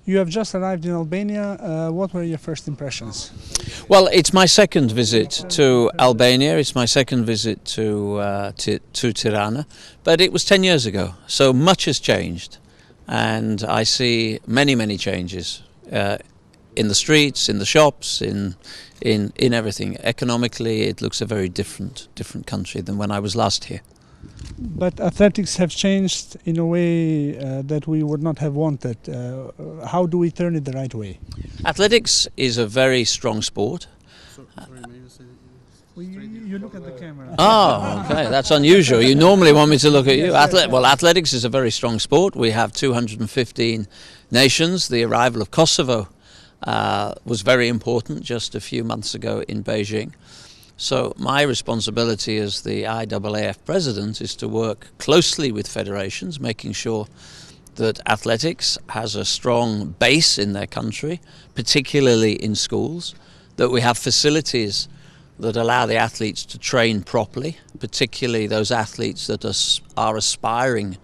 You have just arrived in Albania. What were your first impressions? Well, it's my second visit to Albania. It's my second visit to Tirana, but it was 10 years ago. So much has changed, and I see many changes in the streets, in the shops, in everything. Economically, it looks a very different country than when I was last here. But athletics have changed in a way that we would not have wanted. How do we turn it the right way? Athletics is a very strong sport. You look at the camera. Oh, okay, that's unusual. You normally want me to look at you. Well, athletics is a very strong sport. We have 215 nations. The arrival of Kosovo was very important just a few months ago in Beijing. So my responsibility as the IAAF president is to work closely with federations, making sure that athletics has a strong base in their country, particularly in schools, that we have facilities that allow the athletes to train properly, particularly those athletes that are aspiring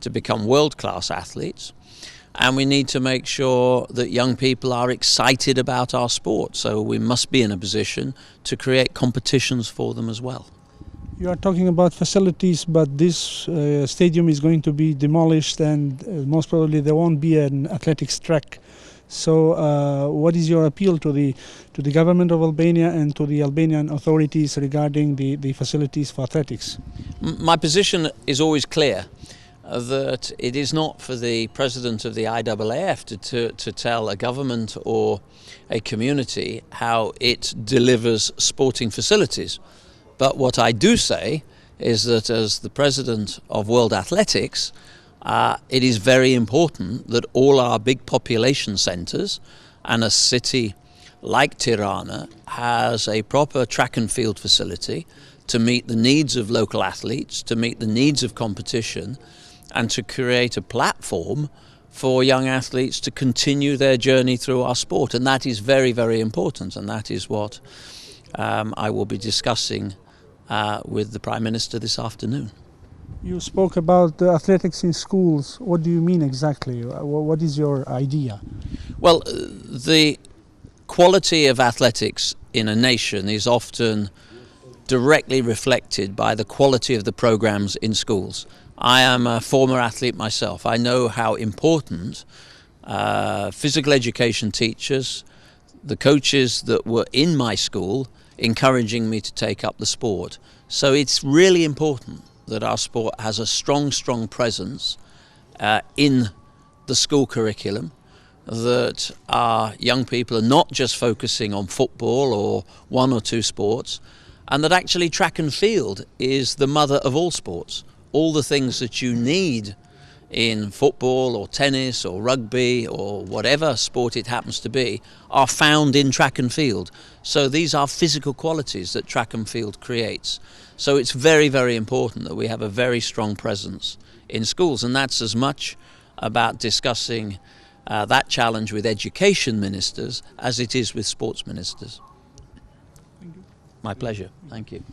to become world-class athletes. And we need to make sure that young people are excited about our sport. So we must be in a position to create competitions for them as well. You are talking about facilities, but this stadium is going to be demolished, and most probably there won't be an athletics track. So what is your appeal to the government of Albania and to the Albanian authorities regarding the facilities for athletics? My position is always clear. That it is not for the president of the IAAF to tell a government or a community how it delivers sporting facilities. But what I do say is that as the president of World Athletics, it is very important that all our big population centres and a city like Tirana has a proper track and field facility to meet the needs of local athletes, to meet the needs of competition, and to create a platform for young athletes to continue their journey through our sport. And that is very important, and that is what I will be discussing with the Prime Minister this afternoon. You spoke about athletics in schools. What do you mean exactly? What is your idea? Well, the quality of athletics in a nation is often directly reflected by the quality of the programs in schools. I am a former athlete myself. I know how important physical education teachers, the coaches that were in my school, encouraging me to take up the sport. So it's really important that our sport has a strong presence in the school curriculum, that our young people are not just focusing on football or one or two sports, and that actually track and field is the mother of all sports. All the things that you need in football or tennis or rugby or whatever sport it happens to be are found in track and field. So these are physical qualities that track and field creates. So it's very important that we have a very strong presence in schools, and that's as much about discussing that challenge with education ministers as it is with sports ministers. Thank you. My pleasure. Thank you.